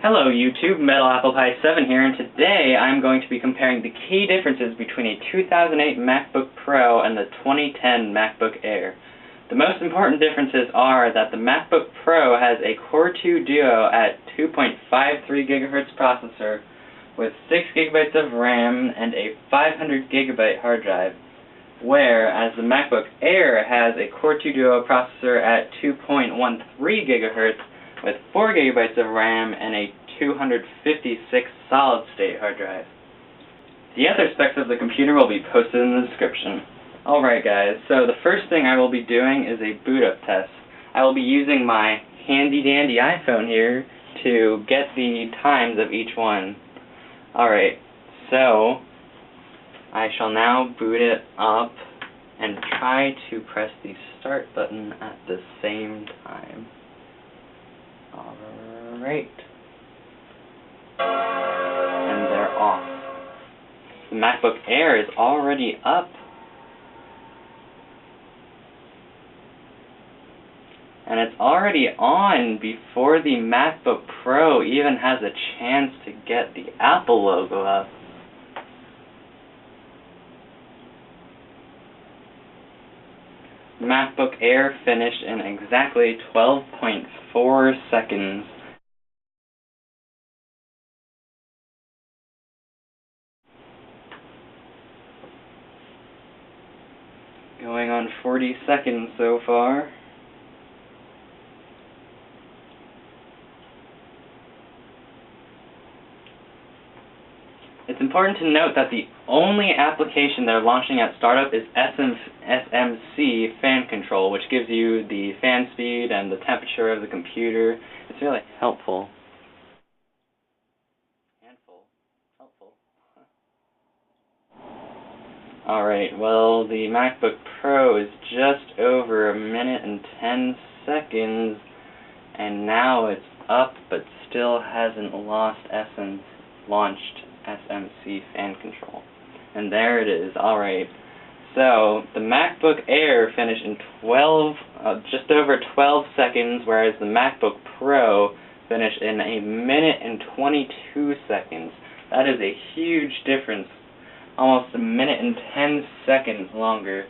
Hello YouTube, Metal Apple Pie 7 here, and today I'm going to be comparing the key differences between a 2008 MacBook Pro and the 2010 MacBook Air. The most important differences are that the MacBook Pro has a Core 2 Duo at 2.53 GHz processor with 6 GB of RAM and a 500 GB hard drive, whereas the MacBook Air has a Core 2 Duo processor at 2.13 GHz with 4 GB of RAM and a 256 solid-state hard drive. The other specs of the computer will be posted in the description. Alright guys, so the first thing I will be doing is a boot up test. I will be using my handy-dandy iPhone here to get the times of each one. Alright, so I shall now boot it up and try to press the start button at the same time. Alright. And they're off. The MacBook Air is already up. And it's already on before the MacBook Pro even has a chance to get the Apple logo up. MacBook Air finished in exactly 12.4 seconds. Going on 40 seconds so far. It's important to note that the only application they're launching at startup is SMC fan control, which gives you the fan speed and the temperature of the computer. It's really helpful. Helpful. Alright, well, the MacBook Pro is just over 1 minute and 10 seconds, and now it's up, but still hasn't launched SMC fan control. And there it is. Alright. So, the MacBook Air finished in just over 12 seconds, whereas the MacBook Pro finished in 1 minute and 22 seconds. That is a huge difference. Almost 1 minute and 10 seconds longer.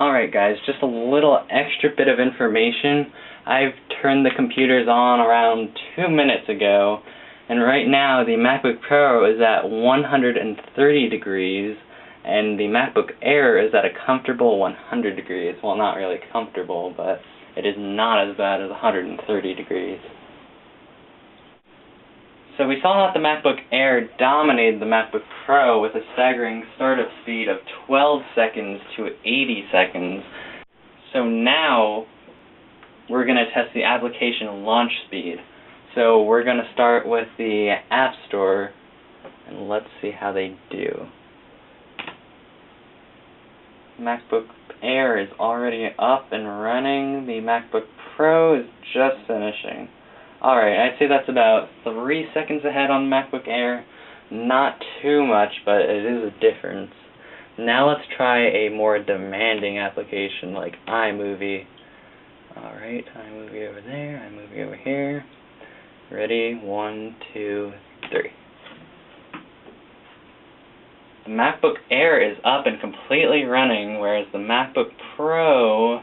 Alright guys, just a little extra bit of information. I've turned the computers on around 2 minutes ago, and right now the MacBook Pro is at 130 degrees, and the MacBook Air is at a comfortable 100 degrees. Well, not really comfortable, but it is not as bad as 130 degrees. So we saw that the MacBook Air dominated the MacBook Pro with a staggering startup speed of 12 seconds to 80 seconds. So now we're going to test the application launch speed. So we're going to start with the App Store, and let's see how they do. MacBook Air is already up and running. The MacBook Pro is just finishing. Alright, I'd say that's about 3 seconds ahead on the MacBook Air. Not too much, but it is a difference. Now let's try a more demanding application like iMovie. Alright, iMovie over there, iMovie over here. Ready? 1, 2, 3. The MacBook Air is up and completely running, whereas the MacBook Pro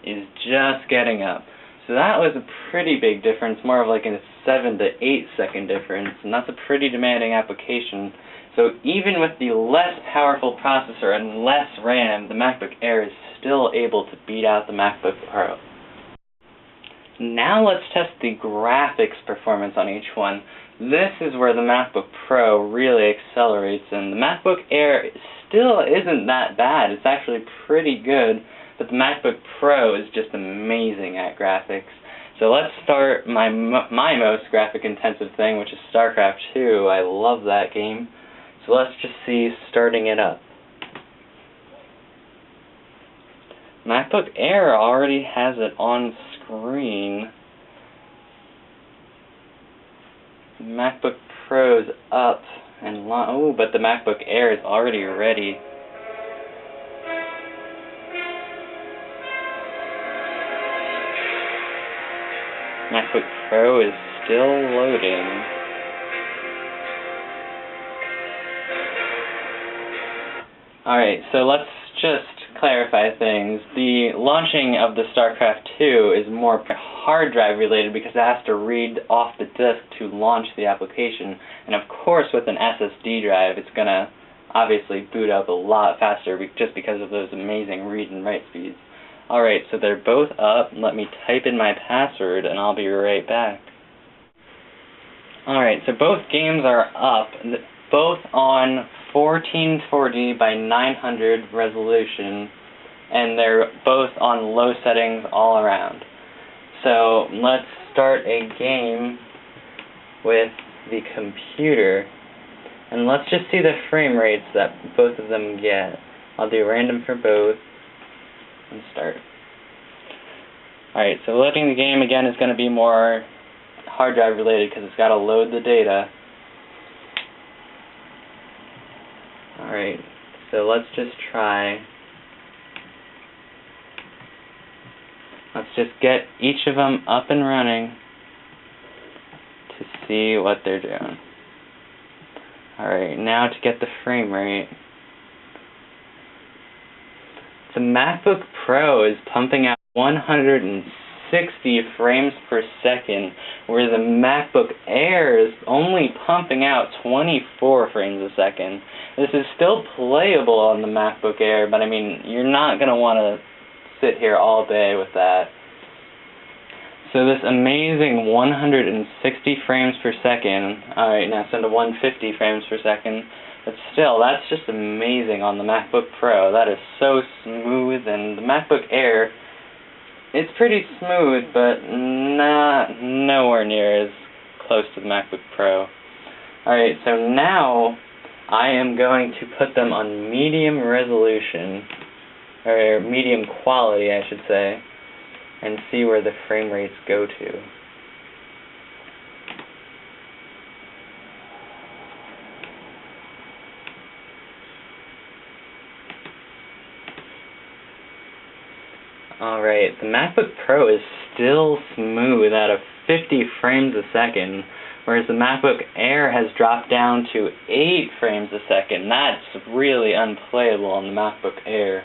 is just getting up. So that was a pretty big difference, more of like a 7 to 8 second difference, and that's a pretty demanding application. So even with the less powerful processor and less RAM, the MacBook Air is still able to beat out the MacBook Pro. Now let's test the graphics performance on each one. This is where the MacBook Pro really accelerates, and the MacBook Air still isn't that bad. It's actually pretty good, but the MacBook Pro is just amazing at graphics. So let's start my most graphic-intensive thing, which is StarCraft 2. I love that game. So let's just see starting it up. MacBook Air already has it on screen. MacBook Pro's up and but the MacBook Air is already ready. MacBook Pro is still loading. Alright, so let's just clarify things. The launching of the StarCraft 2 is more hard drive related because it has to read off the disk to launch the application. And of course with an SSD drive it's going to obviously boot up a lot faster just because of those amazing read and write speeds. Alright, so they're both up. Let me type in my password and I'll be right back. Alright, so both games are up, both on 1440 by 900 resolution, and they're both on low settings all around. So let's start a game with the computer, and let's just see the frame rates that both of them get. I'll do random for both, and start. Alright, so loading the game again is going to be more hard drive related because it's got to load the data. Alright, so let's just try. Let's just get each of them up and running to see what they're doing. Alright, now to get the frame rate. The MacBook Pro is pumping out 160 frames per second, where the MacBook Air is only pumping out 24 frames a second. This is still playable on the MacBook Air, but I mean, you're not going to want to sit here all day with that. So this amazing 160 frames per second, alright, now send to 150 frames per second, but still, that's just amazing on the MacBook Pro. That is so smooth, and the MacBook Air, it's pretty smooth, but nowhere near as close to the MacBook Pro. Alright, so now I am going to put them on medium resolution, or medium quality, I should say, and see where the frame rates go to. Alright, the MacBook Pro is still smooth at 50 frames a second, whereas the MacBook Air has dropped down to 8 frames a second. That's really unplayable on the MacBook Air.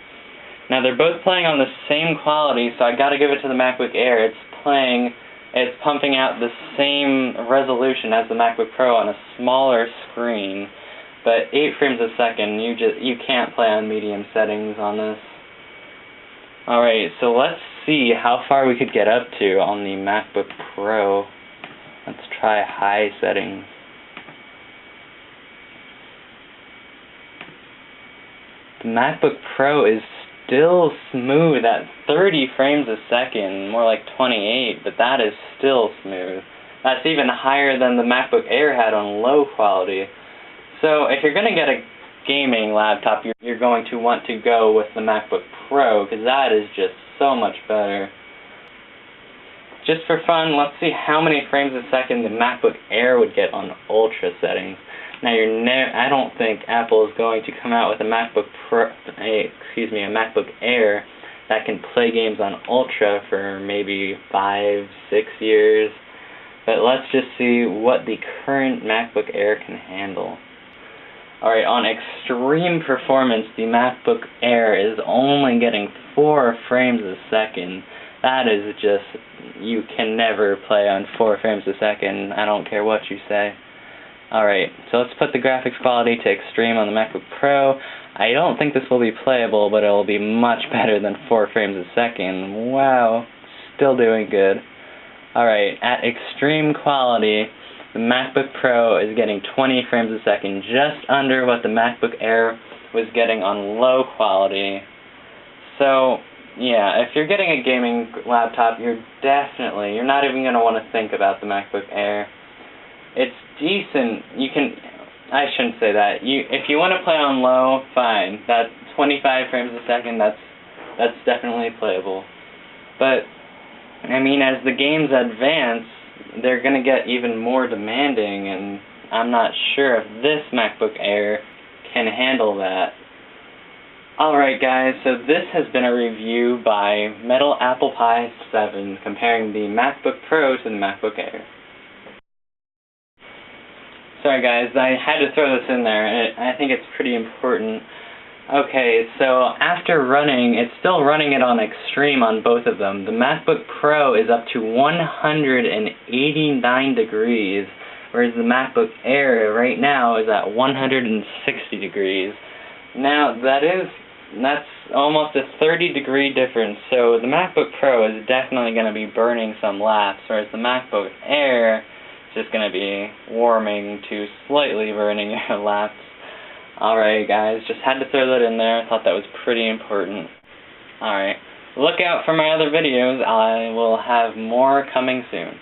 Now they're both playing on the same quality, so I gotta give it to the MacBook Air. It's pumping out the same resolution as the MacBook Pro on a smaller screen, but 8 frames a second, you can't play on medium settings on this. Alright, so let's see how far we could get up to on the MacBook Pro. Let's try high settings. The MacBook Pro is still smooth at 30 frames a second, more like 28, but that is still smooth. That's even higher than the MacBook Air had on low quality. So if you're going to get a gaming laptop, you're going to want to go with the MacBook Pro, because that is just so much better. Just for fun, let's see how many frames a second the MacBook Air would get on Ultra settings. Now, I don't think Apple is going to come out with a MacBook Air that can play games on Ultra for maybe 5-6 years. But let's just see what the current MacBook Air can handle. Alright, on extreme performance, the MacBook Air is only getting 4 frames a second. That is just, you can never play on 4 frames a second, I don't care what you say. Alright, so let's put the graphics quality to extreme on the MacBook Pro. I don't think this will be playable, but it will be much better than 4 frames a second. Wow, still doing good. Alright, at extreme quality, the MacBook Pro is getting 20 frames a second, just under what the MacBook Air was getting on low quality. So, yeah, if you're getting a gaming laptop, you're not even going to want to think about the MacBook Air. It's decent. I shouldn't say that. If you want to play on low, fine. That 25 frames a second, that's definitely playable. But, I mean, as the games advance, they're going to get even more demanding, and I'm not sure if this MacBook Air can handle that. Alright guys, so this has been a review by Metal Apple Pie 7 comparing the MacBook Pro to the MacBook Air. sorry guys, I had to throw this in there, and I think it's pretty important. Okay, so after running, it's still running it on extreme on both of them. The MacBook Pro is up to 189 degrees, whereas the MacBook Air right now is at 160 degrees. Now, that's almost a 30-degree difference, so the MacBook Pro is definitely going to be burning some laps, whereas the MacBook Air is just going to be warming to slightly burning your laps. Alright guys, just had to throw that in there. I thought that was pretty important. Alright, look out for my other videos. I will have more coming soon.